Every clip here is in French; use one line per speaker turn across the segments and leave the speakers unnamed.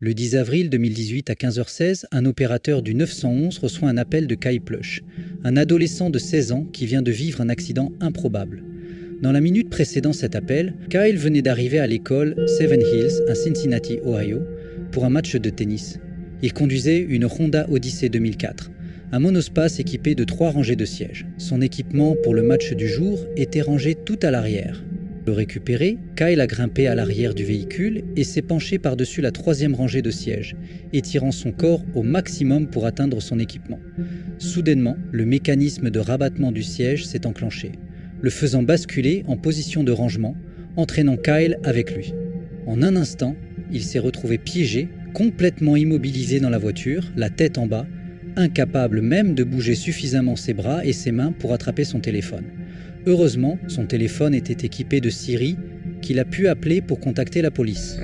Le 10 avril 2018 à 15h16, un opérateur du 911 reçoit un appel de Kyle Plush, un adolescent de 16 ans qui vient de vivre un accident improbable. Dans la minute précédant cet appel, Kyle venait d'arriver à l'école Seven Hills à Cincinnati, Ohio, pour un match de tennis. Il conduisait une Honda Odyssey 2004, un monospace équipé de 3 rangées de sièges. Son équipement pour le match du jour était rangé tout à l'arrière. Pour le récupérer, Kyle a grimpé à l'arrière du véhicule et s'est penché par-dessus la 3e rangée de sièges, étirant son corps au maximum pour atteindre son équipement. Soudainement, le mécanisme de rabattement du siège s'est enclenché, le faisant basculer en position de rangement, entraînant Kyle avec lui. En un instant, il s'est retrouvé piégé, complètement immobilisé dans la voiture, la tête en bas, incapable même de bouger suffisamment ses bras et ses mains pour attraper son téléphone. Heureusement, son téléphone était équipé de Siri, qu'il a pu appeler pour contacter la police.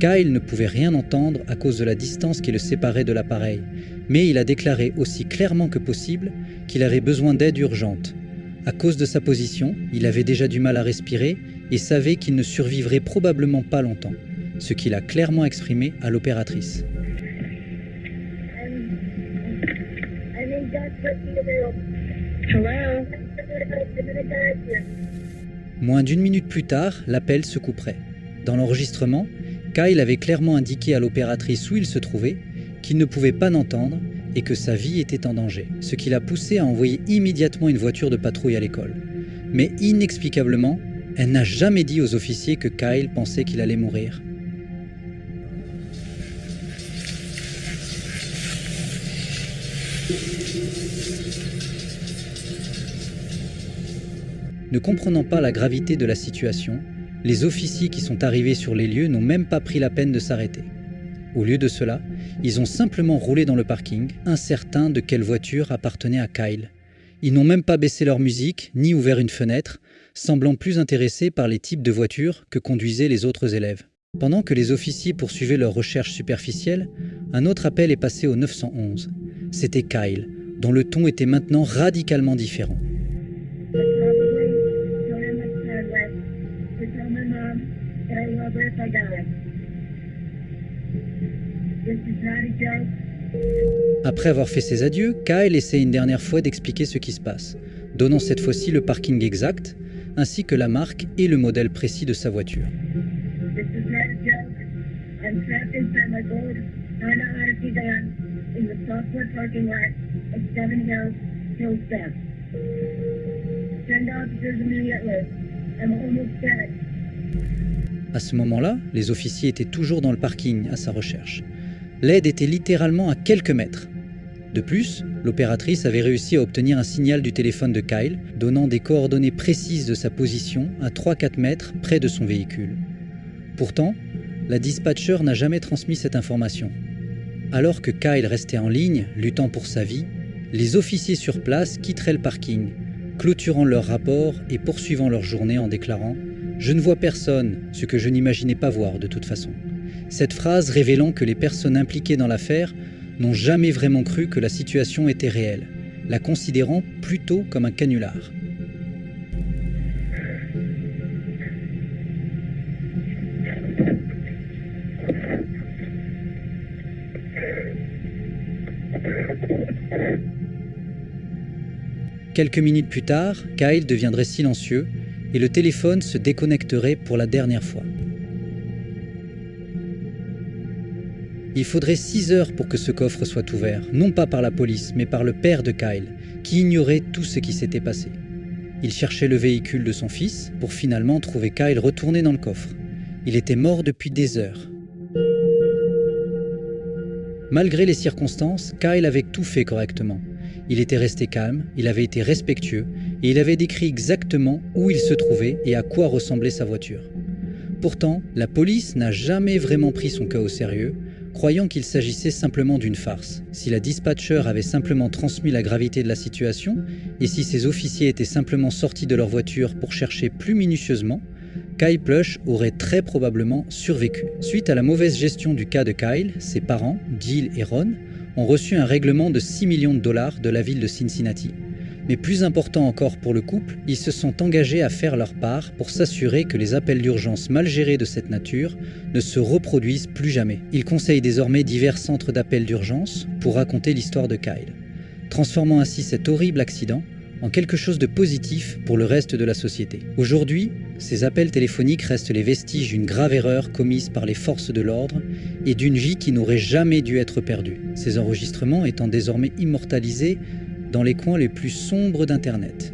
Kyle ne pouvait rien entendre à cause de la distance qui le séparait de l'appareil, mais il a déclaré aussi clairement que possible qu'il avait besoin d'aide urgente. À cause de sa position, il avait déjà du mal à respirer et savait qu'il ne survivrait probablement pas longtemps, ce qu'il a clairement exprimé à l'opératrice. Moins d'1 minute plus tard, l'appel se couperait. Dans l'enregistrement, Kyle avait clairement indiqué à l'opératrice où il se trouvait, qu'il ne pouvait pas l'entendre et que sa vie était en danger, ce qui l'a poussé à envoyer immédiatement une voiture de patrouille à l'école. Mais inexplicablement, elle n'a jamais dit aux officiers que Kyle pensait qu'il allait mourir. Ne comprenant pas la gravité de la situation, les officiers qui sont arrivés sur les lieux n'ont même pas pris la peine de s'arrêter. Au lieu de cela, ils ont simplement roulé dans le parking, incertains de quelle voiture appartenait à Kyle. Ils n'ont même pas baissé leur musique, ni ouvert une fenêtre, semblant plus intéressés par les types de voitures que conduisaient les autres élèves. Pendant que les officiers poursuivaient leurs recherches superficielles, un autre appel est passé au 911. C'était Kyle, dont le ton était maintenant radicalement différent. Après avoir fait ses adieux, Kyle essaie une dernière fois d'expliquer ce qui se passe, donnant cette fois-ci le parking exact, ainsi que la marque et le modèle précis de sa voiture. À ce moment-là, les officiers étaient toujours dans le parking à sa recherche. L'aide était littéralement à quelques mètres. De plus, l'opératrice avait réussi à obtenir un signal du téléphone de Kyle, donnant des coordonnées précises de sa position à 3-4 mètres près de son véhicule. Pourtant, la dispatcher n'a jamais transmis cette information. Alors que Kyle restait en ligne, luttant pour sa vie, les officiers sur place quitteraient le parking, clôturant leur rapport et poursuivant leur journée en déclarant « Je ne vois personne, ce que je n'imaginais pas voir de toute façon ». Cette phrase révélant que les personnes impliquées dans l'affaire n'ont jamais vraiment cru que la situation était réelle, la considérant plutôt comme un canular. Quelques minutes plus tard, Kyle deviendrait silencieux et le téléphone se déconnecterait pour la dernière fois. Il faudrait 6 heures pour que ce coffre soit ouvert, non pas par la police, mais par le père de Kyle, qui ignorait tout ce qui s'était passé. Il cherchait le véhicule de son fils pour finalement trouver Kyle retourné dans le coffre. Il était mort depuis des heures. Malgré les circonstances, Kyle avait tout fait correctement. Il était resté calme, il avait été respectueux et il avait décrit exactement où il se trouvait et à quoi ressemblait sa voiture. Pourtant, la police n'a jamais vraiment pris son cas au sérieux, croyant qu'il s'agissait simplement d'une farce. Si la dispatcher avait simplement transmis la gravité de la situation, et si ses officiers étaient simplement sortis de leur voiture pour chercher plus minutieusement, Kyle Plush aurait très probablement survécu. Suite à la mauvaise gestion du cas de Kyle, ses parents, Jill et Ron, ont reçu un règlement de 6 millions de dollars de la ville de Cincinnati. Mais plus important encore pour le couple, ils se sont engagés à faire leur part pour s'assurer que les appels d'urgence mal gérés de cette nature ne se reproduisent plus jamais. Ils conseillent désormais divers centres d'appels d'urgence pour raconter l'histoire de Kyle, transformant ainsi cet horrible accident en quelque chose de positif pour le reste de la société. Aujourd'hui, ces appels téléphoniques restent les vestiges d'une grave erreur commise par les forces de l'ordre et d'une vie qui n'aurait jamais dû être perdue. Ces enregistrements étant désormais immortalisés dans les coins les plus sombres d'Internet.